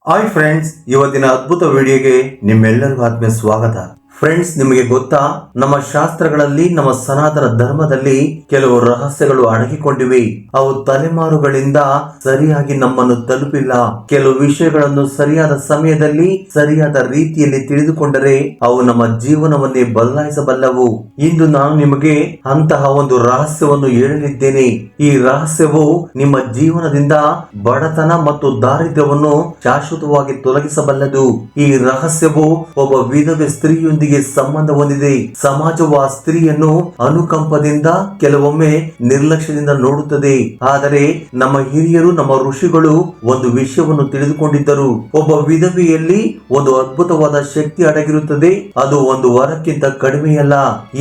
Hi friends, ಇವತ್ತಿನ ಅದ್ಭುತ ವಿಡಿಯೋಗೆ ನಿಮ್ಮೆಲ್ಲರಿಗೂ ಆತ್ಮೀಯ ಸ್ವಾಗತ. ಫ್ರೆಂಡ್ಸ್, ನಿಮಗೆ ಗೊತ್ತಾ, ನಮ್ಮ ಶಾಸ್ತ್ರಗಳಲ್ಲಿ, ನಮ್ಮ ಸನಾತನ ಧರ್ಮದಲ್ಲಿ ಕೆಲವು ರಹಸ್ಯಗಳು ಅಡಗಿಕೊಂಡಿವೆ. ಅವು ತಲೆಮಾರುಗಳಿಂದ ಸರಿಯಾಗಿ ನಮ್ಮನ್ನು ತಲುಪಿಲ್ಲ. ಕೆಲವು ವಿಷಯಗಳನ್ನು ಸರಿಯಾದ ಸಮಯದಲ್ಲಿ ಸರಿಯಾದ ರೀತಿಯಲ್ಲಿ ತಿಳಿದುಕೊಂಡರೆ ಅವು ನಮ್ಮ ಜೀವನವನ್ನೇ ಬದಲಾಯಿಸಬಲ್ಲವು. ಇಂದು ನಾನು ನಿಮಗೆ ಅಂತಹ ಒಂದು ರಹಸ್ಯವನ್ನು ಹೇಳಲಿದ್ದೇನೆ. ಈ ರಹಸ್ಯವು ನಿಮ್ಮ ಜೀವನದಿಂದ ಬಡತನ ಮತ್ತು ದಾರಿದ್ರ್ಯವನ್ನು ಶಾಶ್ವತವಾಗಿ ತೊಲಗಿಸಬಲ್ಲದು. ಈ ರಹಸ್ಯವು ಒಬ್ಬ ವಿಧವೆ ಸ್ತ್ರೀಯೊಂದಿಗೆ ಸಂಬಂಧ ಹೊಂದಿದೆ. ಸಮಾಜವು ಆ ಸ್ತ್ರೀಯನ್ನು ಅನುಕಂಪದಿಂದ, ಕೆಲವೊಮ್ಮೆ ನಿರ್ಲಕ್ಷ್ಯದಿಂದ ನೋಡುತ್ತದೆ. ಆದರೆ ನಮ್ಮ ಹಿರಿಯರು, ನಮ್ಮ ಋಷಿಗಳು ಒಂದು ವಿಷಯವನ್ನು ತಿಳಿದುಕೊಂಡಿದ್ದರು. ಒಬ್ಬ ವಿಧವೆಯಲ್ಲಿ ಒಂದು ಅದ್ಭುತವಾದ ಶಕ್ತಿ ಅಡಗಿರುತ್ತದೆ. ಅದು ಒಂದು ವರಕ್ಕಿಂತ ಕಡಿಮೆಯಲ್ಲ.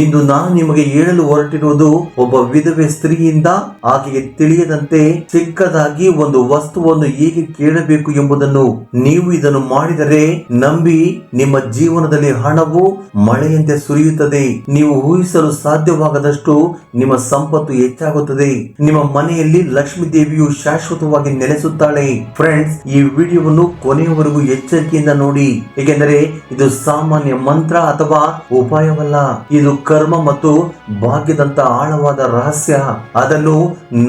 ಇಂದು ನಾನು ನಿಮಗೆ ಹೇಳಲು ಹೊರಟಿರುವುದು ಒಬ್ಬ ವಿಧವೆ ಸ್ತ್ರೀಯಿಂದ ಆಕೆಗೆ ತಿಳಿಯದಂತೆ ಚಿಕ್ಕದಾಗಿ ಒಂದು ವಸ್ತುವನ್ನು ಹೇಗೆ ಕೇಳಬೇಕು ಎಂಬುದನ್ನು. ನೀವು ಇದನ್ನು ಮಾಡಿದರೆ ನಂಬಿ, ನಿಮ್ಮ ಜೀವನದಲ್ಲಿ ಹಣವು ಮಳೆಯಂತೆ ಸುರಿಯುತ್ತದೆ. ನೀವು ಊಹಿಸಲು ಸಾಧ್ಯವಾಗದಷ್ಟು ನಿಮ್ಮ ಸಂಪತ್ತು ಹೆಚ್ಚಾಗುತ್ತದೆ. ನಿಮ್ಮ ಮನೆಯಲ್ಲಿ ಲಕ್ಷ್ಮೀ ದೇವಿಯು ಶಾಶ್ವತವಾಗಿ ನೆಲೆಸುತ್ತಾಳೆ. ಫ್ರೆಂಡ್ಸ್, ಈ ವಿಡಿಯೋವನ್ನು ಕೊನೆಯವರೆಗೂ ಎಚ್ಚರಿಕೆಯಿಂದ ನೋಡಿ, ಏಕೆಂದರೆ ಇದು ಸಾಮಾನ್ಯ ಮಂತ್ರ ಅಥವಾ ಉಪಾಯವಲ್ಲ. ಇದು ಕರ್ಮ ಮತ್ತು ಭಾಗ್ಯದಂತ ಆಳವಾದ ರಹಸ್ಯ. ಅದನ್ನು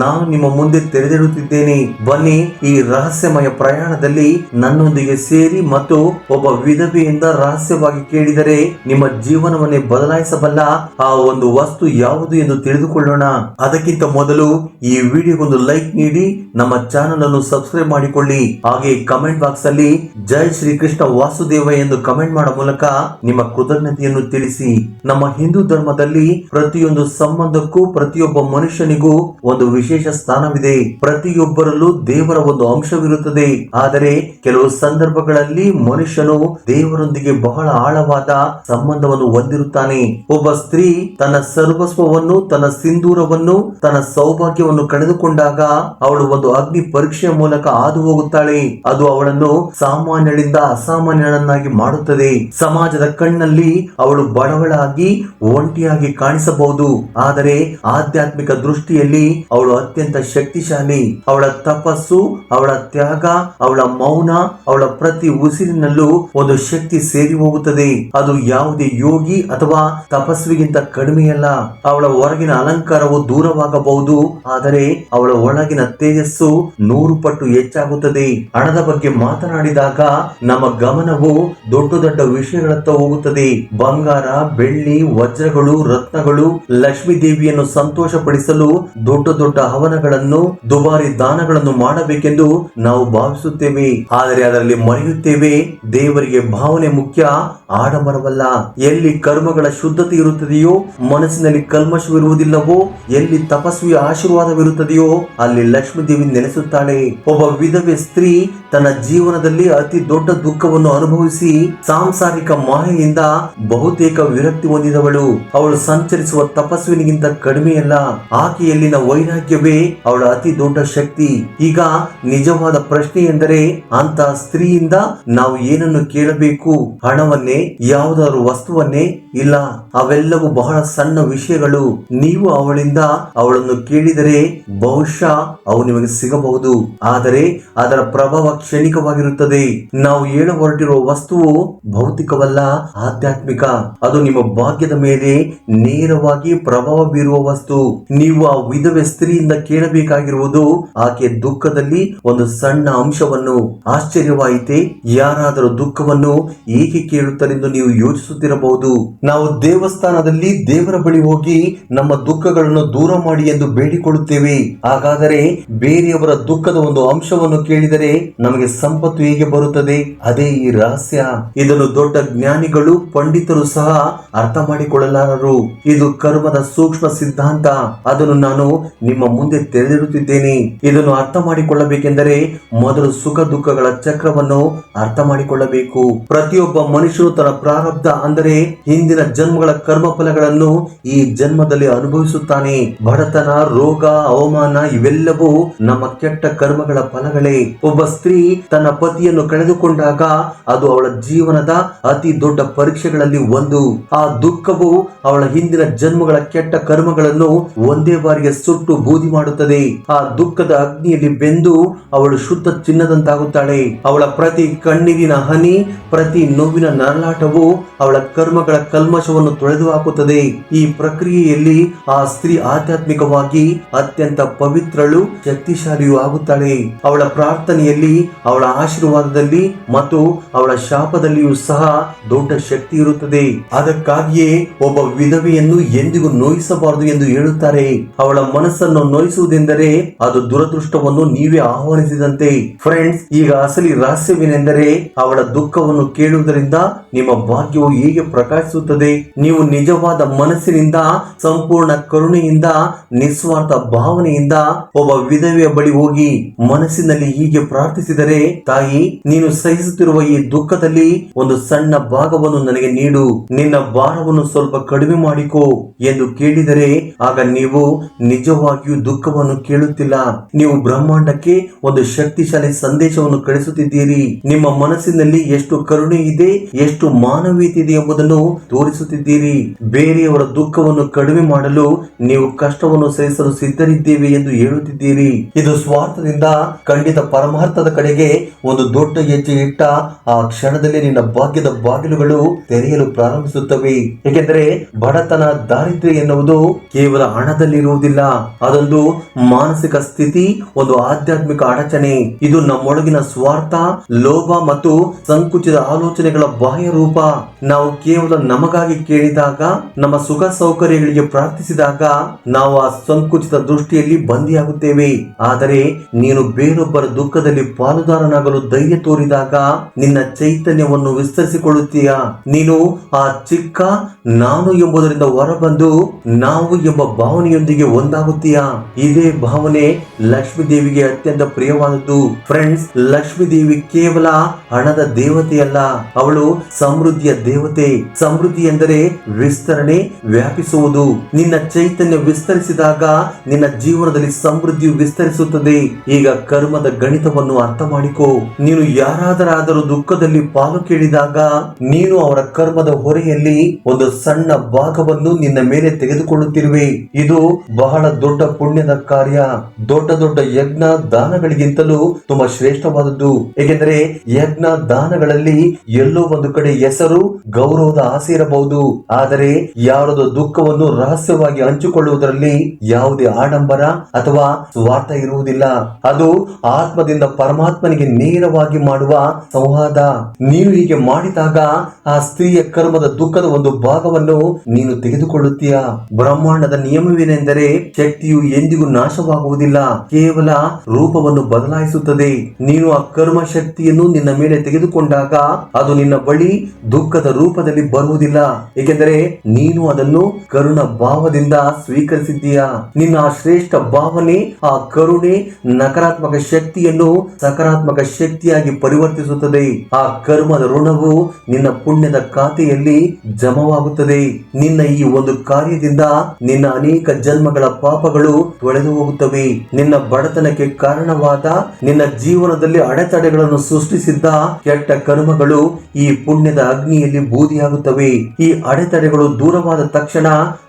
ನಾನು ನಿಮ್ಮ ಮುಂದೆ ತೆರೆದಿಡುತ್ತಿದ್ದೇನೆ. ಬನ್ನಿ, ಈ ರಹಸ್ಯಮಯ ಪ್ರಯಾಣದಲ್ಲಿ ನನ್ನೊಂದಿಗೆ ಸೇರಿ ಮತ್ತು ಒಬ್ಬ ವಿಧವೆಯಿಂದ ರಹಸ್ಯವಾಗಿ ಕೇಳಿದರೆ ನಿಮ್ಮ ಜೀವನವನ್ನೇ ಬದಲಾಯಿಸಬಲ್ಲ ಆ ಒಂದು ವಸ್ತು ಯಾವುದು ಎಂದು ತಿಳಿದುಕೊಳ್ಳೋಣ. ಅದಕ್ಕಿಂತ ಮೊದಲು ಈ ವಿಡಿಯೋಗೊಂದು ಲೈಕ್ ನೀಡಿ, ನಮ್ಮ ಚಾನೆಲ್ ಅನ್ನು ಸಬ್ಸ್ಕ್ರೈಬ್ ಮಾಡಿಕೊಳ್ಳಿ. ಹಾಗೆ ಕಮೆಂಟ್ ಬಾಕ್ಸ್ ಅಲ್ಲಿ ಜೈ ಶ್ರೀ ಕೃಷ್ಣ ವಾಸುದೇವ ಎಂದು ಕಮೆಂಟ್ ಮಾಡುವ ಮೂಲಕ ನಿಮ್ಮ ಕೃತಜ್ಞತೆಯನ್ನು ತಿಳಿಸಿ. ನಮ್ಮ ಹಿಂದೂ ಧರ್ಮದಲ್ಲಿ ಪ್ರತಿಯೊಂದು ಸಂಬಂಧಕ್ಕೂ, ಪ್ರತಿಯೊಬ್ಬ ಮನುಷ್ಯನಿಗೂ ಒಂದು ವಿಶೇಷ ಸ್ಥಾನವಿದೆ. ಪ್ರತಿಯೊಬ್ಬರಲ್ಲೂ ದೇವರ ಒಂದು ಅಂಶವಿರುತ್ತದೆ. ಆದರೆ ಕೆಲವು ಸಂದರ್ಭಗಳಲ್ಲಿ ಮನುಷ್ಯನು ದೇವರೊಂದಿಗೆ ಬಹಳ ಆಳವಾದ ಸಂಬಂಧವನ್ನು ಹೊಂದಿರುತ್ತಾನೆ. ಒಬ್ಬ ಸ್ತ್ರೀ ತನ್ನ ಸರ್ವಸ್ವವನ್ನು, ತನ್ನ ಸಿಂಧೂರವನ್ನು, ತನ್ನ ಸೌಭಾಗ್ಯವನ್ನು ಕಳೆದುಕೊಂಡಾಗ ಅವಳು ಒಂದು ಅಗ್ನಿ ಪರೀಕ್ಷೆಯ ಮೂಲಕ ಹಾದು ಹೋಗುತ್ತಾಳೆ. ಅದು ಅವಳನ್ನು ಸಾಮಾನ್ಯಳಿಂದ ಅಸಾಮಾನ್ಯಳನ್ನಾಗಿ ಮಾಡುತ್ತದೆ. ಸಮಾಜದ ಕಣ್ಣಲ್ಲಿ ಅವಳು ಬಡವಳಾಗಿ, ಒಂಟಿಯಾಗಿ ಕಾಣಿಸಬಹುದು. ಆದರೆ ಆಧ್ಯಾತ್ಮಿಕ ದೃಷ್ಟಿಯಲ್ಲಿ ಅವಳು ಅತ್ಯಂತ ಶಕ್ತಿಶಾಲಿ. ಅವಳ ತಪಸ್ಸು, ಅವಳ ತ್ಯಾಗ, ಅವಳ ಮೌನ, ಅವಳ ಪ್ರತಿ ಉಸಿರಿನಲ್ಲೂ ಒಂದು ಶಕ್ತಿ ಸೇರಿ ಹೋಗುತ್ತದೆ. ಅದು ಯಾವುದೇ ಯೋಗಿ ಅಥವಾ ತಪಸ್ವಿಗಿಂತ ಕಡಿಮೆಯಲ್ಲ. ಅವಳ ಹೊರಗಿನ ಅಲಂಕಾರವು ದೂರವಾಗಬಹುದು, ಆದರೆ ಅವಳ ಒಳಗಿನ ತೇಜಸ್ಸು 100 ಪಟ್ಟು ಹೆಚ್ಚಾಗುತ್ತದೆ. ಹಣದ ಬಗ್ಗೆ ಮಾತನಾಡಿದಾಗ ನಮ್ಮ ಗಮನವು ದೊಡ್ಡ ದೊಡ್ಡ ವಿಷಯಗಳತ್ತ ಹೋಗುತ್ತದೆ. ಬಂಗಾರ, ಬೆಳ್ಳಿ, ವಜ್ರಗಳು, ರತ್ನಗಳು, ಲಕ್ಷ್ಮೀ ದೇವಿಯನ್ನು ಸಂತೋಷಪಡಿಸಲು ದೊಡ್ಡ ದೊಡ್ಡ ಹವನಗಳನ್ನು, ದುಬಾರಿ ದಾನಗಳನ್ನು ಮಾಡಬೇಕೆಂದು ನಾವು ಭಾವಿಸುತ್ತೇವೆ. ಆದರೆ ಅದರಲ್ಲಿ ಮರೆಯುತ್ತೇವೆ, ದೇವರಿಗೆ ಭಾವನೆ ಮುಖ್ಯ, ಆಡಂಬರವಲ್ಲ. ಎಲ್ಲಿ ಕರ್ಮಗಳ ಶುದ್ಧತೆ ಇರುತ್ತದೆಯೋ, ಮನಸ್ಸಿನಲ್ಲಿ ಕಲ್ಮಶವಿರುವುದಿಲ್ಲವೋ, ಎಲ್ಲಿ ತಪಸ್ವಿಯ ಆಶೀರ್ವಾದವಿರುತ್ತದೆಯೋ ಅಲ್ಲಿ ಲಕ್ಷ್ಮೀ ದೇವಿ ನೆಲೆಸುತ್ತಾಳೆ. ಒಬ್ಬ ವಿಧವೆ ಸ್ತ್ರೀ ತನ್ನ ಜೀವನದಲ್ಲಿ ಅತಿ ದೊಡ್ಡ ದುಃಖವನ್ನು ಅನುಭವಿಸಿ ಸಾಂಸಾರಿಕ ಮಾಯೆಯಿಂದ ಬಹುತೇಕ ವಿರಕ್ತಿ ಹೊಂದಿದವಳು. ಅವಳು ಸಂಚರಿಸುವ ತಪಸ್ವಿನಿಗಿಂತ ಕಡಿಮೆಯಲ್ಲ. ಆಕೆಯಲ್ಲಿನ ವೈರಾಗ್ಯವೇ ಅವಳ ಅತಿ ದೊಡ್ಡ ಶಕ್ತಿ. ಈಗ ನಿಜವಾದ ಪ್ರಶ್ನೆ ಎಂದರೆ, ಅಂತಹ ಸ್ತ್ರೀಯಿಂದ ನಾವು ಏನನ್ನು ಕೇಳಬೇಕು? ಹಣವನ್ನೇ? ಯಾವುದಾದ್ರು ವಸ್ತುವನ್ನೇ? ಇಲ್ಲ, ಅವೆಲ್ಲವೂ ಬಹಳ ಸಣ್ಣ ವಿಷಯಗಳು. ನೀವು ಅವಳನ್ನು ಕೇಳಿದರೆ ಬಹುಶಃ ಅವು ನಿಮಗೆ ಸಿಗಬಹುದು, ಆದರೆ ಅದರ ಪ್ರಭಾವ ಕ್ಷಣಿಕವಾಗಿರುತ್ತದೆ. ನಾವು ಹೇಳ ಹೊರಟಿರುವ ವಸ್ತುವು ಭೌತಿಕವಲ್ಲ, ಆಧ್ಯಾತ್ಮಿಕ. ಅದು ನಿಮ್ಮ ಭಾಗ್ಯದ ಮೇಲೆ ನೇರವಾಗಿ ಪ್ರಭಾವ ಬೀರುವ ವಸ್ತು. ನೀವು ಆ ವಿಧವೆ ಸ್ತ್ರೀಯಿಂದ ಕೇಳಬೇಕಾಗಿರುವುದು ಆಕೆ ದುಃಖದಲ್ಲಿ ಒಂದು ಸಣ್ಣ ಅಂಶವನ್ನು. ಆಶ್ಚರ್ಯವಾಯಿತೆ? ಯಾರಾದರೂ ದುಃಖವನ್ನು ಏಕೆ ಕೇಳುತ್ತಾರೆಂದು ನೀವು ಯೋಚಿಸುತ್ತಿರಬಹುದು. ನಾವು ದೇವಸ್ಥಾನದಲ್ಲಿ ದೇವರ ಬಳಿ ಹೋಗಿ ನಮ್ಮ ದುಃಖಗಳನ್ನು ದೂರ ಮಾಡಿ ಎಂದು ಬೇಡಿಕೊಳ್ಳುತ್ತೇವೆ. ಹಾಗಾದರೆ ಬೇರೆಯವರ ದುಃಖದ ಒಂದು ಅಂಶವನ್ನು ಕೇಳಿದರೆ ನಮಗೆ ಸಂಪತ್ತು ಹೇಗೆ ಬರುತ್ತದೆ? ಅದೇ ಈ ರಹಸ್ಯ. ಇದನ್ನು ದೊಡ್ಡ ಜ್ಞಾನಿಗಳು, ಪಂಡಿತರು ಸಹ ಅರ್ಥ ಮಾಡಿಕೊಳ್ಳಲಾರರು. ಇದು ಕರ್ಮದ ಸೂಕ್ಷ್ಮ ಸಿದ್ಧಾಂತ. ಅದನ್ನು ನಾನು ನಿಮ್ಮ ಮುಂದೆ ತೆರೆದಿಡುತ್ತಿದ್ದೇನೆ. ಇದನ್ನು ಅರ್ಥ ಮಾಡಿಕೊಳ್ಳಬೇಕೆಂದರೆ ಮೊದಲು ಸುಖ ದುಃಖಗಳ ಚಕ್ರವನ್ನು ಅರ್ಥ ಮಾಡಿಕೊಳ್ಳಬೇಕು. ಪ್ರತಿಯೊಬ್ಬ ಮನುಷ್ಯನು ತನ್ನ ಪ್ರಾರಬ್ಧ ಅಂದರೆ ಹಿಂದಿನ ಜನ್ಮಗಳ ಕರ್ಮ ಫಲಗಳನ್ನು ಈ ಜನ್ಮದಲ್ಲಿ ಅನುಭವಿಸುತ್ತಾನೆ. ಬಡತನ, ರೋಗ, ಅವಮಾನ ಇವೆಲ್ಲವೂ ನಮ್ಮ ಕೆಟ್ಟ ಕರ್ಮಗಳ ಫಲಗಳೇ. ಒಬ್ಬ ಸ್ತ್ರೀ ತನ್ನ ಪತಿಯನ್ನು ಕಳೆದುಕೊಂಡಾಗ ಅದು ಅವಳ ಜೀವನದ ಅತಿ ದೊಡ್ಡ ಪರೀಕ್ಷೆಗಳಲ್ಲಿ ಒಂದು. ಆ ದುಃಖವು ಅವಳ ಹಿಂದಿನ ಜನ್ಮಗಳ ಕೆಟ್ಟ ಕರ್ಮಗಳನ್ನು ಒಂದೇ ಬಾರಿಗೆ ಸುಟ್ಟು ಬೂದಿ ಮಾಡುತ್ತದೆ. ಆ ದುಃಖದ ಅಗ್ನಿಯಲ್ಲಿ ಬೆಂದು ಅವಳು ಶುದ್ಧ ಚಿನ್ನದಂತಾಗುತ್ತಾಳೆ. ಅವಳ ಪ್ರತಿ ಕಣ್ಣೀರಿನ ಹನಿ, ಪ್ರತಿ ನೋವಿನ ನರಳಾಟವು ಅವಳ ಕರ್ಮಗಳ ಕಲ್ಮಶವನ್ನು ತೊಳೆದು ಹಾಕುತ್ತದೆ. ಈ ಪ್ರಕ್ರಿಯೆಯಲ್ಲಿ ಆ ಸ್ತ್ರೀ ಆಧ್ಯಾತ್ಮಿಕವಾಗಿ ಅತ್ಯಂತ ಪವಿತ್ರಳು, ಶಕ್ತಿಶಾಲಿಯೂ ಆಗುತ್ತಾಳೆ. ಅವಳ ಪ್ರಾರ್ಥನೆಯಲ್ಲಿ, ಅವಳ ಆಶೀರ್ವಾದದಲ್ಲಿ ಮತ್ತು ಅವಳ ಶಾಪದಲ್ಲಿಯೂ ಸಹ ದೊಡ್ಡ ಶಕ್ತಿ ಇರುತ್ತದೆ. ಅದಕ್ಕಾಗಿಯೇ ಒಬ್ಬ ವಿಧವೆಯನ್ನು ಎಂದಿಗೂ ನೋಯಿಸಬಾರದು ಎಂದು ಹೇಳುತ್ತಾರೆ. ಅವಳ ಮನಸ್ಸನ್ನು ನೋಯಿಸುವುದೆಂದರೆ ಅದು ದುರದೃಷ್ಟವನ್ನು ನೀವೇ ಆಹ್ವಾನಿಸಿದಂತೆ. ಫ್ರೆಂಡ್ಸ್, ಈಗ ಅಸಲಿ ರಹಸ್ಯವೇನೆಂದರೆ ಅವಳ ದುಃಖವನ್ನು ಕೇಳುವುದರಿಂದ ನಿಮ್ಮ ಭಾಗ್ಯವು ಹೇಗೆ ಪ್ರಕಾಶಿಸುತ್ತದೆ. ನೀವು ನಿಜವಾದ ಮನಸ್ಸಿನಿಂದ, ಸಂಪೂರ್ಣ ಕರುಣೆಯಿಂದ, ನಿಸ್ವಾರ್ಥ ಭಾವನೆಯಿಂದ ಒಬ್ಬ ವಿಧವೆಯ ಬಳಿ ಹೋಗಿ ಮನಸ್ಸಿನಲ್ಲಿ ಹೀಗೆ ಪ್ರಾರ್ಥಿಸಿದರೆ, ತಾಯಿ, ನೀನು ಸಹಿಸುತ್ತಿರುವ ಈ ದುಃಖದಲ್ಲಿ ಒಂದು ಸಣ್ಣ ಭಾಗವನ್ನು ನನಗೆ ನೀಡು, ನಿನ್ನ ಭಾರವನ್ನು ಸ್ವಲ್ಪ ಕಡಿಮೆ ಮಾಡಿಕೋ ಎಂದು ಕೇಳಿದರೆ, ಆಗ ನೀವು ನಿಜವಾಗಿಯೂ ದುಃಖವನ್ನು ಕೇಳುತ್ತಿಲ್ಲ. ನೀವು ಬ್ರಹ್ಮಾಂಡಕ್ಕೆ ಒಂದು ಶಕ್ತಿಶಾಲಿ ಸಂದೇಶವನ್ನು ಕಳಿಸುತ್ತಿದ್ದೀರಿ. ನಿಮ್ಮ ಮನಸ್ಸಿನಲ್ಲಿ ಎಷ್ಟು ಕರುಣೆ ಇದೆ, ಎಷ್ಟು ಮಾನವೀಯತೆ ಇದೆ ಎಂಬುದನ್ನು ತೋರಿಸುತ್ತಿದ್ದೀರಿ. ಬೇರೆಯವರ ದುಃಖವನ್ನು ಕಡಿಮೆ ಮಾಡಲು ನೀವು ಕಷ್ಟವನ್ನು ಸಹಿಸಲು ಸಿದ್ಧರಿದ್ದೇವೆ ಎಂದು ಹೇಳುತ್ತಿದ್ದೀರಿ. ಇದು ಸ್ವಾರ್ಥದಿಂದ ಖಂಡಿತ ಪರಮಾರ್ಥದ ಕಡೆಗೆ ಒಂದು ದೊಡ್ಡ ಹೆಜ್ಜೆ ಇಟ್ಟ ಆ ಕ್ಷಣದಲ್ಲಿ ನಿನ್ನ ಭಾಗ್ಯದ ಬಾಗಿಲುಗಳು ತೆರೆಯಲು ಪ್ರಾರಂಭಿಸುತ್ತವೆ. ಏಕೆಂದರೆ ಬಡತನ, ದಾರಿದ್ರ್ಯ ಎನ್ನುವುದು ಕೇವಲ ಹಣದಲ್ಲಿರುವುದಿಲ್ಲ. ಅದೊಂದು ಮಾನಸಿಕ ಸ್ಥಿತಿ, ಒಂದು ಆಧ್ಯಾತ್ಮಿಕ ಅಡಚಣೆ. ಇದು ನಮ್ಮೊಳಗಿನ ಸ್ವಾರ್ಥ, ಲೋಭ ಮತ್ತು ಸಂಕುಚಿತ ಆಲೋಚನೆಗಳ ಬಾಹ್ಯ ರೂಪ. ನಾವು ಕೇವಲ ನಮಗಾಗಿ ಕೇಳಿದಾಗ, ನಮ್ಮ ಸುಖ ಸೌಕರ್ಯಗಳಿಗೆ ಪ್ರಾರ್ಥಿಸಿದಾಗ ನಾವು ಆ ಸಂಕುಚಿತ ದೃಷ್ಟಿಯಲ್ಲಿ ಬಂದಿಯಾಗುತ್ತೇವೆ. ಆದರೆ ನೀನು ಬೇರೊಬ್ಬರ ದುಃಖದಲ್ಲಿ ಪಾಲುದಾರನಾಗಲು ಧೈರ್ಯ ತೋರಿದಾಗ ನಿನ್ನ ಚೈತನ್ಯವನ್ನು ವಿಸ್ತರಿಸಿಕೊಳ್ಳುತ್ತೀಯ. ನೀನು ಆ ಚಿಕ್ಕ ನಾನು ಎಂಬುದರಿಂದ ಹೊರಬಂದು ನಾವು ಎಂಬ ಭಾವನೆಯೊಂದಿಗೆ ಒಂದಾಗುತ್ತೀಯ. ಇದೇ ಭಾವನೆ ಲಕ್ಷ್ಮೀ ದೇವಿಗೆ ಅತ್ಯಂತ ಪ್ರಿಯವಾದದ್ದು. ಫ್ರೆಂಡ್ಸ್, ಲಕ್ಷ್ಮೀ ದೇವಿ ಕೇವಲ ಹಣದ ದೇವತೆಯಲ್ಲ, ಅವಳು ಸಮೃದ್ಧಿಯ ದೇವತೆ. ಸಮೃದ್ಧಿ ಎಂದರೆ ವಿಸ್ತರಣೆ, ವ್ಯಾಪಿಸುವುದು. ನಿನ್ನ ಚೈತನ್ಯ ವಿಸ್ತರಿಸಿದಾಗ ನಿನ್ನ ಜೀವನದಲ್ಲಿ ಸಮೃದ್ಧಿಯು ವಿಸ್ತರಿಸುತ್ತದೆ. ಈಗ ಕರ್ಮದ ಗಣಿತವನ್ನು ಅರ್ಥ ಮಾಡಿಕೋ. ನೀನು ಯಾರಾದರಾದರೂ ದುಃಖದಲ್ಲಿ ಪಾಲು ಕೇಳಿದಾಗ ನೀನು ಅವರ ಕರ್ಮದ ಹೊರೆಯಲ್ಲಿ ಒಂದು ಸಣ್ಣ ಭಾಗವನ್ನು ನಿನ್ನ ಮೇಲೆ ತೆಗೆದುಕೊಳ್ಳುತ್ತಿರುವೆ. ಇದು ಬಹಳ ದೊಡ್ಡ ಪುಣ್ಯದ ಕಾರ್ಯ. ದೊಡ್ಡ ದೊಡ್ಡ ಯಜ್ಞ ದಾನಗಳಿಗಿಂತಲೂ ತುಂಬಾ ಶ್ರೇಷ್ಠವಾದದ್ದು. ಏಕೆಂದರೆ ಯಜ್ಞ ದಾನಗಳಲ್ಲಿ ಎಲ್ಲೋ ಒಂದು ಕಡೆ ಹೆಸರು, ಗೌರವದ ಆಸೆ ಇರಬಹುದು. ಆದರೆ ಯಾರದು ದುಃಖವನ್ನು ರಹಸ್ಯವಾಗಿ ಹಂಚಿಕೊಳ್ಳುವುದರಲ್ಲಿ ಯಾವುದೇ ಆಡಂಬರ ಅಥವಾ ಸ್ವಾರ್ಥ ಇರುವುದಿಲ್ಲ. ಅದು ಆತ್ಮದಿಂದ ಪರಮಾತ್ಮನಿಗೆ ನೇರವಾಗಿ ಮಾಡುವ ಸಂವಾದ. ನೀನು ಹೀಗೆ ಮಾಡಿದಾಗ ಆ ಸ್ತ್ರೀಯ ಕರ್ಮದ ದುಃಖದ ಒಂದು ಭಾಗವನ್ನು ನೀನು ತೆಗೆದುಕೊಳ್ಳುತ್ತೀಯ. ಬ್ರಹ್ಮಾಂಡದ ನಿಯಮವೇನೆಂದರೆ ಶಕ್ತಿಯು ಎಂದಿಗೂ ನಾಶವಾಗುವುದಿಲ್ಲ, ಕೇವಲ ರೂಪವನ್ನು ಬದಲಾಯಿಸುತ್ತದೆ. ನೀನು ಆ ಕರ್ಮ ಶಕ್ತಿಯನ್ನು ನಿನ್ನ ಮೇಲೆ ತೆಗೆದುಕೊಂಡಾಗ ಅದು ನಿನ್ನ ಬಳಿ ದುಃಖದ ರೂಪದಲ್ಲಿ ಬರುವುದಿಲ್ಲ. ಏಕೆಂದರೆ ನೀನು ಅದನ್ನು ಕರುಣ ಭಾವದಿಂದ ಸ್ವೀಕರಿಸಿದ್ದೀಯ. ನಿನ್ನ ಆ ಶ್ರೇಷ್ಠ ಭಾವನೆ, ಆ ಕರುಣೆ ನಕಾರಾತ್ಮಕ ಶಕ್ತಿಯನ್ನು ಸಕಾರಾತ್ಮಕ ಶಕ್ತಿಯಾಗಿ ಪರಿವರ್ತಿಸುತ್ತದೆ. ಆ ಕರ್ಮದ ಋಣವು ನಿನ್ನ ಪುಣ್ಯದ ಖಾತೆಯಲ್ಲಿ ಜಮವಾಗುತ್ತದೆ. ನಿನ್ನ ಈ ಒಂದು ಕಾರ್ಯದಿಂದ ನಿನ್ನ ಅನೇಕ ಜನ್ಮಗಳ ಪಾಪಗಳು ತೊಳೆದು ಹೋಗುತ್ತವೆ. ನಿನ್ನ ಬಡತನಕ್ಕೆ ಕಾರಣವಾದ, ನಿನ್ನ ಜೀವನದಲ್ಲಿ ಅಡೆತಡೆಗಳನ್ನು ಸೃಷ್ಟಿಸಿದ್ದ ಕೆಟ್ಟ ಕರ್ಮಗಳು ಈ ಪುಣ್ಯದ ಅಗ್ನಿಯಲ್ಲಿ ಬೂದಿಯಾಗುತ್ತವೆ. ಈ ಅಡೆತಡೆಗಳು ದೂರವಾದ ತಕ್ಷಣ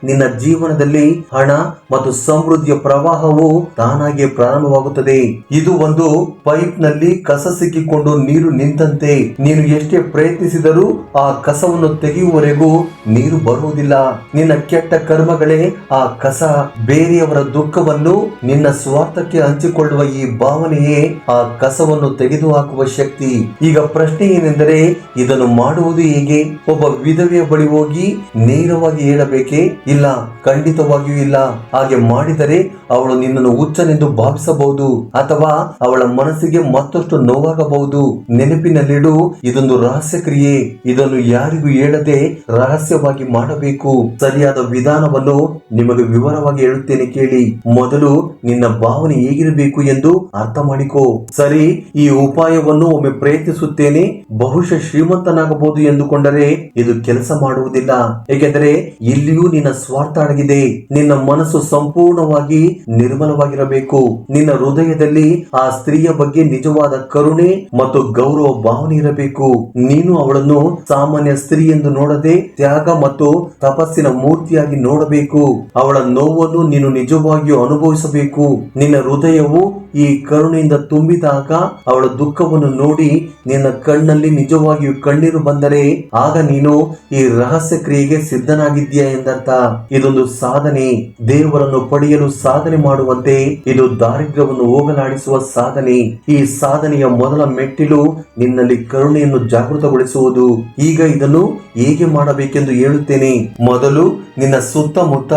ನಿನ್ನ ಜೀವನದಲ್ಲಿ ಹಣ ಮತ್ತು ಸಮೃದ್ಧಿಯ ಪ್ರವಾಹವು ತಾನಾಗಿಯೇ ಪ್ರಾರಂಭವಾಗುತ್ತದೆ. ಇದು ಒಂದು ಪೈಪ್ ನಲ್ಲಿ ಕಸ ಸಿಕ್ಕಿಕೊಂಡು ನೀರು ನಿಂತಂತೆ. ನೀನು ಎಷ್ಟೇ ಪ್ರಯತ್ನಿಸಿದರೂ ಆ ಕಸವನ್ನು ತೆಗೆಯುವವರೆಗೂ ನೀರು ಬರುವುದಿಲ್ಲ. ನಿನ್ನ ಕೆಟ್ಟ ಕರ್ಮಗಳೇ ಆ ಕಸ. ಬೇರೆಯವರ ದುಃಖವನ್ನು ನಿನ್ನ ಸ್ವಾರ್ಥಕ್ಕೆ ಹಂಚಿಕೊಳ್ಳುವ ಈ ಭಾವನೆಯೇ ಆ ಕಸವನ್ನು ತೆಗೆದುಹಾಕುವ ಶಕ್ತಿ. ಈಗ ಪ್ರಶ್ನೆ ಏನೆಂದರೆ, ಇದನ್ನು ಮಾಡುವುದು ಹೇಗೆ? ಒಬ್ಬ ವಿಧವೆಯ ಬಳಿ ಹೋಗಿ ನೇರವಾಗಿ ಹೇಳಬೇಕೇ? ಇಲ್ಲ, ಖಂಡಿತವಾಗಿಯೂ ಇಲ್ಲ. ಹಾಗೆ ಮಾಡಿದರೆ ಅವಳು ನಿನ್ನನ್ನು ಹುಚ್ಚನೆಂದು ಭಾವಿಸಬಹುದು ಅಥವಾ ಅವಳ ಮನಸ್ಸಿಗೆ ಮತ್ತಷ್ಟು ನೋವಾಗಬಹುದು. ನೆನಪಿನಲ್ಲಿಡು, ಇದೊಂದು ರಹಸ್ಯ ಕ್ರಿಯೆ. ಇದನ್ನು ಯಾರಿಗೂ ಹೇಳದೆ ರಹಸ್ಯವಾಗಿ ಮಾಡಬೇಕು. ಸರಿಯಾದ ವಿಧಾನವನ್ನು ನಿಮಗೆ ವಿವರವಾಗಿ ಹೇಳುತ್ತೇನೆ ಕೇಳಿ. ಮೊದಲು ನಿನ್ನ ಭಾವನೆ ಹೇಗಿರಬೇಕು ಎಂದು ಅರ್ಥ ಮಾಡಿಕೋ. ಸರಿ, ಈ ಉಪಾಯವನ್ನು ಒಮ್ಮೆ ಪ್ರಯತ್ನಿಸುತ್ತೇನೆ, ಬಹುಶಃ ಶ್ರೀಮಂತನಾಗಬಹುದು ಆಗಬಹುದು ಎಂದುಕೊಂಡರೆ ಇದು ಕೆಲಸ ಮಾಡುವುದಿಲ್ಲ. ಏಕೆಂದರೆ ಇಲ್ಲಿಯೂ ನಿನ್ನ ಸ್ವಾರ್ಥ ಅಡಗಿದೆ. ನಿನ್ನ ಮನಸ್ಸು ಸಂಪೂರ್ಣವಾಗಿ ನಿರ್ಮಲವಾಗಿರಬೇಕು. ನಿನ್ನ ಹೃದಯದಲ್ಲಿ ಆ ಸ್ತ್ರೀಯ ಬಗ್ಗೆ ನಿಜವಾದ ಕರುಣೆ ಮತ್ತು ಗೌರವ ಭಾವನೆ ಇರಬೇಕು. ನೀನು ಅವಳನ್ನು ಸಾಮಾನ್ಯ ಸ್ತ್ರೀ ಎಂದು ನೋಡದೆ ತ್ಯಾಗ ಮತ್ತು ತಪಸ್ಸಿನ ಮೂರ್ತಿಯಾಗಿ ನೋಡಬೇಕು. ಅವಳ ನೋವನ್ನು ನೀನು ನಿಜವಾಗಿಯೂ ಅನುಭವಿಸಬೇಕು. ನಿನ್ನ ಹೃದಯವು ಈ ಕರುಣೆಯಿಂದ ತುಂಬಿದಾಗ ಅವಳ ದುಃಖವನ್ನು ನೋಡಿ ನಿನ್ನ ಕಣ್ಣಲ್ಲಿ ನಿಜವಾಗಿಯೂ ಕಣ್ಣೀರು ಬಂದರೆ ಆಗ ನೀನು ಈ ರಹಸ್ಯ ಕ್ರಿಯೆಗೆ ಸಿದ್ಧನಾಗಿದ್ದೀಯಾ ಎಂದರ್ಥ. ಇದೊಂದು ಸಾಧನೆ. ದೇವರನ್ನು ಪಡೆಯಲು ಸಾಧನೆ ಮಾಡುವಂತೆ ಇದು ದಾರಿದ್ರ್ಯವನ್ನು ಹೋಗಲಾಡಿಸುವ ಸಾಧನೆ. ಈ ಸಾಧನೆಯ ಮೊದಲ ಮೆಟ್ಟಿಲು ನಿನ್ನಲ್ಲಿ ಕರುಣೆಯನ್ನು ಜಾಗೃತಗೊಳಿಸುವುದು. ಈಗ ಇದನ್ನು ಹೇಗೆ ಮಾಡಬೇಕೆಂದು ಹೇಳುತ್ತೇನೆ. ಮೊದಲು ನಿನ್ನ ಸುತ್ತಮುತ್ತ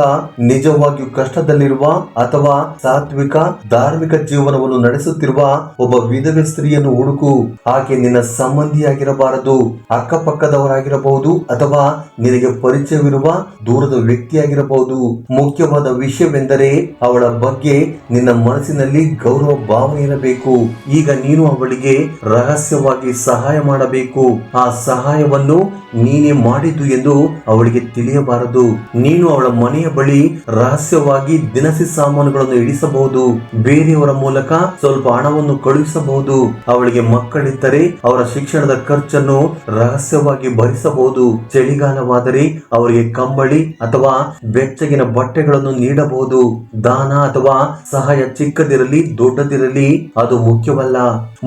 ನಿಜವಾಗಿಯೂ ಕಷ್ಟದಲ್ಲಿರುವ ಅಥವಾ ಸಾತ್ವಿಕ ಧಾರ್ಮಿಕ ಜೀವನವನ್ನು ನಡೆಸುತ್ತಿರುವ ಒಬ್ಬ ವಿಧವೆ ಸ್ತ್ರೀಯನ್ನು ಹುಡುಕು. ಆಕೆ ನಿನ್ನ ಸಂಬಂಧಿಯಾಗಿರಬಾರದು, ಅಕ್ಕಪಕ್ಕದವರಾಗಿರಬಹುದು ಅಥವಾ ನಿನಗೆ ಪರಿಚಯವಿರುವ ದೂರದ ವ್ಯಕ್ತಿಯಾಗಿರಬಹುದು. ಮುಖ್ಯವಾದ ವಿಷಯವೆಂದರೆ ಅವಳ ಬಗ್ಗೆ ನಿನ್ನ ಮನಸ್ಸಿನಲ್ಲಿ ಗೌರವ ಭಾವನೆ ಇರಬೇಕು. ಈಗ ನೀನು ಅವಳಿಗೆ ರಹಸ್ಯವಾಗಿ ಸಹಾಯ ಮಾಡಬೇಕು. ಆ ಸಹಾಯವನ್ನು ನೀನೇ ಮಾಡಿದ್ದು ಎಂದು ಅವಳಿಗೆ ತಿಳಿಯಬಾರದು. ನೀನು ಅವಳ ಮನೆಯ ಬಳಿ ರಹಸ್ಯವಾಗಿ ದಿನಸಿ ಸಾಮಾನುಗಳನ್ನು ಇಳಿಸಬಹುದು. ಬೇರೆಯವರ ಮೂಲಕ ಸ್ವಲ್ಪ ಹಣವನ್ನು ಕಳುಹಿಸಬಹುದು. ಅವಳಿಗೆ ಮಕ್ಕಳಿದ್ದರೆ ಅವರ ಶಿಕ್ಷಣದ ಖರ್ಚನ್ನು ರಹಸ್ಯವಾಗಿ ಭರಿಸಬಹುದು. ಚಳಿಗಾಲವಾದರೆ ಅವರಿಗೆ ಕಂಬಳಿ ಅಥವಾ ಬೆಚ್ಚಗಿನ ಬಟ್ಟೆಗಳನ್ನು ನೀಡಬಹುದು. ದಾನ ಅಥವಾ ಸಹಾಯ ಚಿಕ್ಕದಿರಲಿ ದೊಡ್ಡದಿರಲಿ ಅದು ಮುಖ್ಯವಲ್ಲ.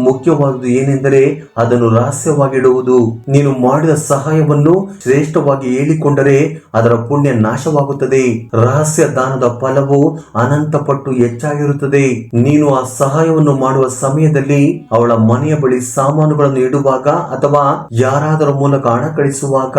ಮುಖ್ಯವಾದುದು ಏನೆಂದರೆ ಅದನ್ನು ರಹಸ್ಯವಾಗಿಡುವುದು. ನೀನು ಮಾಡಿದ ಸಹಾಯವನ್ನು ಶ್ರೇಷ್ಠವಾಗಿ ಹೇಳಿಕೊಂಡರೆ ಅದರ ಪುಣ್ಯ ನಾಶವಾಗುತ್ತದೆ. ರಹಸ್ಯ ದಾನದ ಫಲವು ಅನಂತ ಪಟ್ಟು ಹೆಚ್ಚಾಗಿರುತ್ತದೆ. ನೀನು ಆ ಸಹಾಯವನ್ನು ಮಾಡುವ ಸಮಯದಲ್ಲಿ ಅವಳ ಮನೆಯ ಬಳಿ ಸಾಮಾನುಗಳನ್ನು ಇಡುವಾಗ ಅಥವಾ ಯಾರಾದರ ಮೂಲಕ ಹಣ ಕಳಿಸುವಾಗ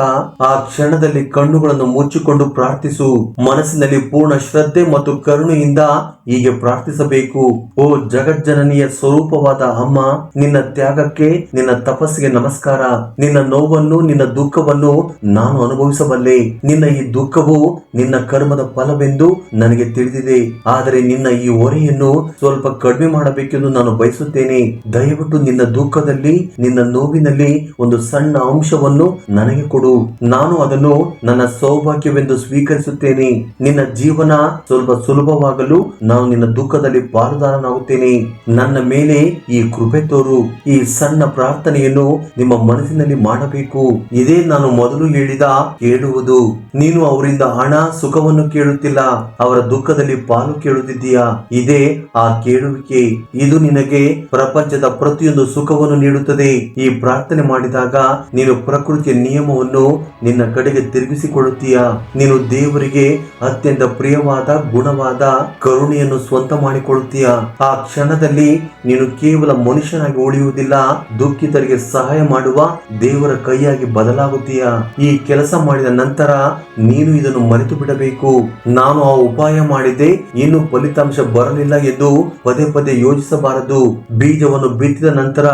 ಆ ಕ್ಷಣದಲ್ಲಿ ಕಣ್ಣುಗಳನ್ನು ಮುಚ್ಚಿಕೊಂಡು ಪ್ರಾರ್ಥಿಸು. ಮನಸ್ಸಿನಲ್ಲಿ ಪೂರ್ಣ ಶ್ರದ್ಧೆ ಮತ್ತು ಕರುಣೆಯಿಂದ ಹೀಗೆ ಪ್ರಾರ್ಥಿಸಬೇಕು. ಓ ಜಗಜ್ಜನನಿಯ ಸ್ವರೂಪವಾದ ಅಮ್ಮ, ನಿನ್ನ ತ್ಯಾಗಕ್ಕೆ ನಿನ್ನ ತಪಸ್ಸಿಗೆ ನಮಸ್ಕಾರ. ನಿನ್ನ ನೋವನ್ನು ನಿನ್ನ ದುಃಖವನ್ನು ನಾನು ಅನುಭವಿಸಬಲ್ಲೆ. ನಿನ್ನ ಈ ದುಃಖವು ನಿನ್ನ ಕರ್ಮದ ಫಲವೆಂದು ನನಗೆ ತಿಳಿದಿದೆ. ಆದರೆ ನಿನ್ನ ಈ ಹೊರೆಯನ್ನು ಸ್ವಲ್ಪ ಕಡಿಮೆ ಮಾಡಬೇಕೆಂದು ನಾನು ಬಯಸುತ್ತೇನೆ. ದಯವಿಟ್ಟು ನಿನ್ನ ದುಃಖದಲ್ಲಿ ನಿನ್ನ ನೋವಿನಲ್ಲಿ ಒಂದು ಸಣ್ಣ ಅಂಶವನ್ನು ನನಗೆ ಕೊಡು. ನಾನು ಅದನ್ನು ನನ್ನ ಸೌಭಾಗ್ಯವೆಂದು ಸ್ವೀಕರಿಸುತ್ತೇನೆ. ನಿನ್ನ ಜೀವನ ಸ್ವಲ್ಪ ಸುಲಭವಾಗಲು ನಾನು ನಿನ್ನ ದುಃಖದಲ್ಲಿ ಪಾಲುದಾರನಾಗುತ್ತೇನೆ. ನನ್ನ ಮೇಲೆ ಈ ಕೃಪೆ ತೋರು. ಈ ಸಣ್ಣ ಪ್ರಾರ್ಥನೆಯನ್ನು ನಿಮ್ಮ ಮನಸ್ಸಿನಲ್ಲಿ ಮಾಡಬೇಕು. ಇದೇ ನಾನು ಮೊದಲು ಹೇಳಿದ ಕೇಳುವುದು. ನೀನು ಅವರಿಂದ ಹಣ ಸುಖವನ್ನು ಕೇಳುತ್ತಿಲ್ಲ, ಅವರ ದುಃಖದಲ್ಲಿ ಪಾಲು ಕೇಳುತ್ತಿದ್ದೀಯಾ. ಇದೇ ಆ ಕೇಳುವಿಕೆ. ಇದು ನಿನಗೆ ಪ್ರಪಂಚದ ಪ್ರತಿಯೊಂದು ಸುಖವನ್ನು ನೀಡುತ್ತದೆ. ಈ ಪ್ರಾರ್ಥನೆ ಮಾಡಿದಾಗ ನೀನು ಪ್ರಕೃತಿಯ ನಿಯಮವನ್ನು ನಿನ್ನ ಕಡೆಗೆ ತಿರುಗಿಸಿಕೊಳ್ಳುತ್ತೀಯಾ. ನೀನು ದೇವರಿಗೆ ಅತ್ಯಂತ ಪ್ರಿಯವಾದ ಗುಣವಾದ ಕರುಣೆಯನ್ನು ಸ್ವಂತ ಮಾಡಿಕೊಳ್ಳುತ್ತೀಯಾ. ಆ ಕ್ಷಣದಲ್ಲಿ ನೀನು ಕೇವಲ ಮನುಷ್ಯನಾಗಿ ಉಳಿಯುವುದಿಲ್ಲ, ದುಃಖಿತರಿಗೆ ಸಹಾಯ ಮಾಡುವ ದೇವರ ಕೈಯಾಗಿ ಬದಲಾಗುತ್ತೀಯಾ. ಈ ಕೆಲಸ ಮಾಡಿದ ನಂತರ ನೀನು ಇದನ್ನು ಮರೆತು ಬಿಡಬೇಕು. ನಾನು ಆ ಉಪಾಯ ಮಾಡಿದೆ, ಇನ್ನು ಫಲಿತಾಂಶ ಬರಲಿಲ್ಲ ಎಂದು ಪದೇ ಪದೇ ಯೋಚಿಸಬಾರದು. ಬೀಜವನ್ನು ಬಿತ್ತಿದ ನಂತರ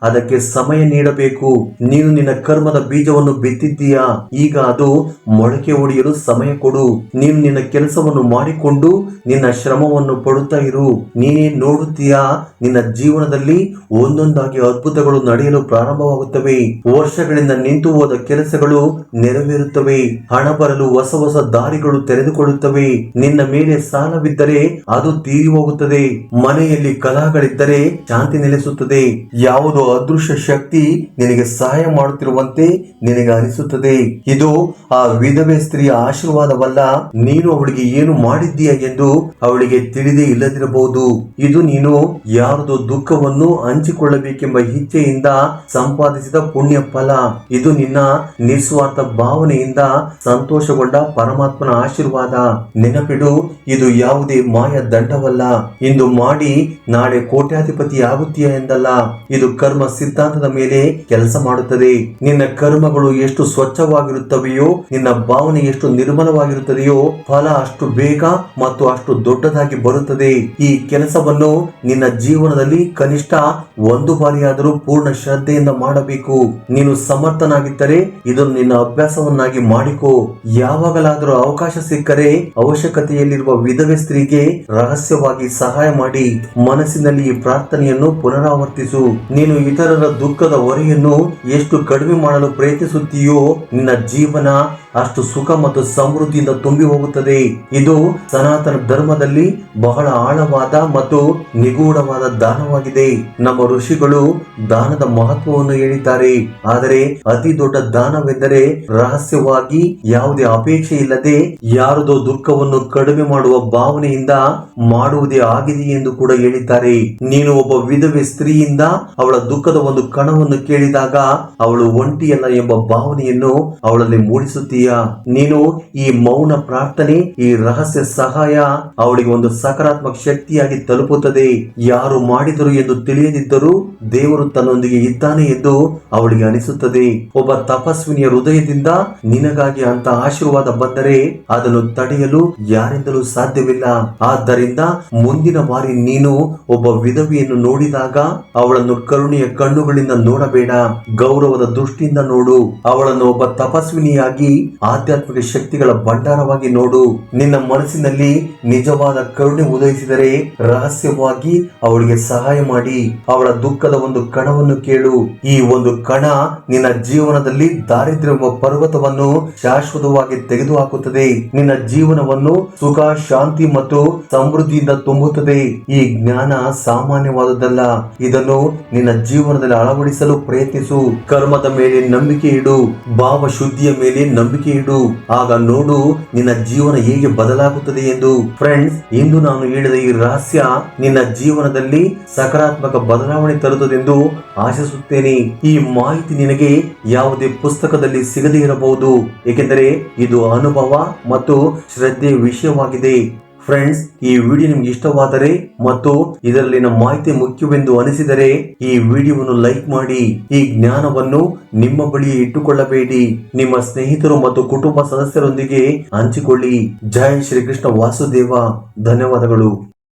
ಅದಕ್ಕೆ ಸಮಯ ನೀಡಬೇಕು. ನೀನು ನಿನ್ನ ಕರ್ಮದ ಬೀಜವನ್ನು ಬಿತ್ತಿದ್ದೀಯಾ, ಈಗ ಅದು ಮೊಳಕೆ ಒಡೆಯಲು ಸಮಯ ಕೊಡು. ನೀನು ನಿನ್ನ ಕೆಲಸವನ್ನು ಮಾಡಿಕೊಂಡು ನಿನ್ನ ಶ್ರಮವನ್ನು ಪಡುತ್ತಾ ಇರು. ನೀನೇ ನೋಡುತ್ತೀಯಾ, ನಿನ್ನ ಜೀವನದಲ್ಲಿ ಒಂದೊಂದಾಗಿ ಅದ್ಭುತಗಳು ನಡೆಯಲು ಪ್ರಾರಂಭವಾಗುತ್ತವೆ. ವರ್ಷಗಳಿಂದ ನಿಂತು ಹೋದ ಕೆಲಸಗಳು ನೆರವೇರುತ್ತವೆ. ಹಣ ಬರಲು ಹೊಸ ಹೊಸ ದಾರಿಗಳು ತೆರೆದುಕೊಳ್ಳುತ್ತವೆ. ನಿನ್ನ ಮೇಲೆ ಸಾಲವಿದ್ದರೆ ಅದು ತೀರಿ ಹೋಗುತ್ತದೆ. ಮನೆಯಲ್ಲಿ ಕಲಹಗಳಿದ್ದರೆ ಶಾಂತಿ ನೆಲೆಸುತ್ತದೆ. ಯಾವುದೋ ಅದೃಶ್ಯ ಶಕ್ತಿ ನಿನಗೆ ಸಹಾಯ ಮಾಡುತ್ತಿರುವಂತೆ ನಿನಗೆ ಅನಿಸುತ್ತದೆ. ಇದು ಆ ವಿಧವೆ ಸ್ತ್ರೀಯ ಆಶೀರ್ವಾದವಲ್ಲ. ನೀನು ಅವಳಿಗೆ ಏನು ಮಾಡಿದ್ದೀಯ ಎಂದು ಅವಳಿಗೆ ತಿಳಿದೇ ಇಲ್ಲದಿರಬಹುದು. ಇದು ನೀನು ಯಾರದೋ ದುಃಖವನ್ನು ಹಂಚಿಕೊಳ್ಳಬೇಕೆಂಬ ಇಚ್ಛೆಯಿಂದ ಸಂಪಾದಿಸಿದ ಪುಣ್ಯ ಫಲ. ಇದು ನಿನ್ನ ನಿಸ್ವಾರ್ಥ ಭಾವನೆಯಿಂದ ಸಂತೋಷಗೊಂಡ ಪರಮಾತ್ಮನ ಆಶೀರ್ವಾದ. ನೆನಪಿಡು, ಇದು ಯಾವುದೇ ಮಾಯ ದಂಡವಲ್ಲ. ಇಂದು ಮಾಡಿ ನಾಳೆ ಕೋಟ್ಯಾಧಿಪತಿ ಆಗುತ್ತೀಯ ಎಂದಲ್ಲ. ಇದು ಕರ್ಮ ಸಿದ್ಧಾಂತದ ಮೇಲೆ ಕೆಲಸ ಮಾಡುತ್ತದೆ. ನಿನ್ನ ಕರ್ಮಗಳು ಎಷ್ಟು ಸ್ವಚ್ಛವಾಗಿರುತ್ತವೆಯೋ, ನಿನ್ನ ಭಾವನೆ ಎಷ್ಟು ನಿರ್ಮಲವಾಗಿರುತ್ತದೆಯೋ, ಫಲ ಅಷ್ಟು ಬೇಗ ಮತ್ತು ಅಷ್ಟು ದೊಡ್ಡದಾಗಿ ಬರುತ್ತದೆ. ಈ ಕೆಲಸವನ್ನು ನಿನ್ನ ಜೀವನದಲ್ಲಿ ಕನಿಷ್ಠ ಒಂದು ಬಾರಿಯಾದರೂ ಪೂರ್ಣ ಶ್ರದ್ಧೆಯಿಂದ ಮಾಡಬೇಕು. ನೀನು ಸಮರ್ಥನಾಗಿದ್ದರೆ ಇದನ್ನು ನಿನ್ನ ಅಭ್ಯಾಸವನ್ನಾಗಿ ಮಾಡಿಕೋ. ಯಾವಾಗಲಾದರೂ ಅವಕಾಶ ಸಿಕ್ಕರೆ ಅವಶ್ಯಕತೆಯಲ್ಲಿರುವ ವಿಧವೆ ಸ್ತ್ರೀಗೆ ರಹಸ್ಯವಾಗಿ ಸಹಾಯ ಮಾಡಿ. ಮನಸ್ಸಿನಲ್ಲಿ ಈ ಪ್ರಾರ್ಥನೆಯನ್ನು ಪುನರಾವರ್ತಿಸು. ನೀನು ಇತರರ ದುಃಖದ ಹೊರೆಯನ್ನು ಎಷ್ಟು ಕಡಿಮೆ ಮಾಡಲು ಪ್ರಯತ್ನಿಸುತ್ತೀಯೋ ನಿನ್ನ ಜೀವನ ಅಷ್ಟು ಸುಖ ಮತ್ತು ಸಮೃದ್ಧಿಯಿಂದ ತುಂಬಿ ಹೋಗುತ್ತದೆ. ಇದು ಸನಾತನ ಧರ್ಮದಲ್ಲಿ ಬಹಳ ಆಳವಾದ ಮತ್ತು ನಿಗೂಢವಾದ ದಾನವಾಗಿದೆ. ನಮ್ಮ ಋಷಿಗಳು ದಾನದ ಮಹತ್ವವನ್ನು ಹೇಳಿದ್ದಾರೆ. ಆದರೆ ಅತಿ ದೊಡ್ಡ ದಾನವೆಂದರೆ ರಹಸ್ಯವಾಗಿ ಯಾವುದೇ ಅಪೇಕ್ಷೆ ಇಲ್ಲದೆ ಯಾರದೋ ದುಃಖವನ್ನು ಕಡಿಮೆ ಮಾಡುವ ಭಾವನೆಯಿಂದ ಮಾಡುವುದೇ ಆಗಿದೆ ಎಂದು ಕೂಡ ಹೇಳಿದ್ದಾರೆ. ನೀನು ಒಬ್ಬ ವಿಧವೆ ಸ್ತ್ರೀಯಿಂದ ಅವಳ ದುಃಖದ ಒಂದು ಕಣವನ್ನು ಕೇಳಿದಾಗ ಅವಳು ಒಂಟಿಯಲ್ಲ ಎಂಬ ಭಾವನೆಯನ್ನು ಅವಳಲ್ಲಿ ಮೂಡಿಸುತ್ತೀಯ. ನೀನು ಈ ಮೌನ ಪ್ರಾರ್ಥನೆ, ಈ ರಹಸ್ಯ ಸಹಾಯ ಅವಳಿಗೆ ಒಂದು ಸಕಾರಾತ್ಮಕ ಶಕ್ತಿಯಾಗಿ ತಲುಪುತ್ತದೆ. ಯಾರು ಮಾಡಿದರು ಎಂದು ತಿಳಿಯದಿದ್ದರೂ ದೇವರು ತನ್ನೊಂದಿಗೆ ಇದ್ದಾನೆ ಎಂದು ಅವಳಿಗೆ ಅನಿಸುತ್ತದೆ. ಒಬ್ಬ ತಪಸ್ವಿನಿಯ ಹೃದಯದಿಂದ ನಿನಗಾಗಿ ಅಂತ ಆಶೀರ್ವಾದ ಬಂದರೆ ಅದನ್ನು ತಡೆಯಲು ಯಾರಿಂದಲೂ ಸಾಧ್ಯವಿಲ್ಲ. ಆದ್ದರಿಂದ ಮುಂದಿನ ಬಾರಿ ನೀನು ಒಬ್ಬ ವಿಧವೆಯನ್ನು ನೋಡಿದಾಗ ಅವಳನ್ನು ಕರುಣೆಯ ಕಣ್ಣುಗಳಿಂದ ನೋಡಬೇಡ, ಗೌರವದ ದೃಷ್ಟಿಯಿಂದ ನೋಡು. ಅವಳನ್ನು ಒಬ್ಬ ತಪಸ್ವಿನಿಯಾಗಿ ಆಧ್ಯಾತ್ಮಿಕ ಶಕ್ತಿಗಳ ಭಂಡಾರವಾಗಿ ನೋಡು. ನಿನ್ನ ಮನಸ್ಸಿನಲ್ಲಿ ನಿಜವಾದ ಕರುಣೆ ಉದಯಿಸಿದರೆ ರಹಸ್ಯವಾಗಿ ಅವಳಿಗೆ ಸಹಾಯ ಮಾಡಿ ಅವಳ ದುಃಖದ ಒಂದು ಕಣವನ್ನು ಕೇಳು. ಈ ಒಂದು ಕಣ ನಿನ್ನ ಜೀವನದಲ್ಲಿ ದಾರಿದ್ರ್ಯ ಎಂಬ ಪರ್ವತವನ್ನು ಶಾಶ್ವತವಾಗಿ ತೆಗೆದುಹಾಕುತ್ತದೆ. ನಿನ್ನ ಜೀವನವನ್ನು ಸುಖ, ಶಾಂತಿ ಮತ್ತು ಸಮೃದ್ಧಿಯಿಂದ ತುಂಬುತ್ತದೆ. ಈ ಜ್ಞಾನ ಸಾಮಾನ್ಯವಾದದ್ದಲ್ಲ. ಇದನ್ನು ನಿನ್ನ ಜೀವನದಲ್ಲಿ ಅಳವಡಿಸಲು ಪ್ರಯತ್ನಿಸು. ಕರ್ಮದ ಮೇಲೆ ನಂಬಿಕೆ ಇಡು, ಭಾವ ಶುದ್ಧಿಯ ಮೇಲೆ ನಂಬಿಕೆ ಇಡು. ಆಗ ನೋಡು ನಿನ್ನ ಜೀವನ ಹೇಗೆ ಬದಲಾಗುತ್ತದೆ ಎಂದು. ಫ್ರೆಂಡ್ಸ್, ಇಂದು ನಾನು ಹೇಳಿದ ಈ ರಹಸ್ಯ ನಿನ್ನ ಜೀವನದಲ್ಲಿ ಸಕಾರಾತ್ಮಕ ಬದಲಾವಣೆ ತರುತ್ತದೆಂದು ಆಶಿಸುತ್ತೇನೆ. ಈ ಮಾಹಿತಿ ನಿನಗೆ ಯಾವುದೇ ಪುಸ್ತಕದಲ್ಲಿ ಸಿಗದೇ ಇರಬಹುದು, ಏಕೆಂದರೆ ಇದು ಅನುಭವ ಮತ್ತು ಶ್ರದ್ಧೆಯ ವಿಷಯವಾಗಿದೆ. ಫ್ರೆಂಡ್ಸ್, ಈ ವಿಡಿಯೋ ನಿಮ್ಗೆ ಇಷ್ಟವಾದರೆ ಮತ್ತು ಇದರಲ್ಲಿನ ಮಾಹಿತಿ ಮುಖ್ಯವೆಂದು ಅನಿಸಿದರೆ ಈ ವಿಡಿಯೋವನ್ನು ಲೈಕ್ ಮಾಡಿ. ಈ ಜ್ಞಾನವನ್ನು ನಿಮ್ಮ ಬಳಿಯೇ ಇಟ್ಟುಕೊಳ್ಳಬೇಡಿ, ನಿಮ್ಮ ಸ್ನೇಹಿತರು ಮತ್ತು ಕುಟುಂಬ ಸದಸ್ಯರೊಂದಿಗೆ ಹಂಚಿಕೊಳ್ಳಿ. ಜೈ ಶ್ರೀಕೃಷ್ಣ ವಾಸುದೇವ. ಧನ್ಯವಾದಗಳು.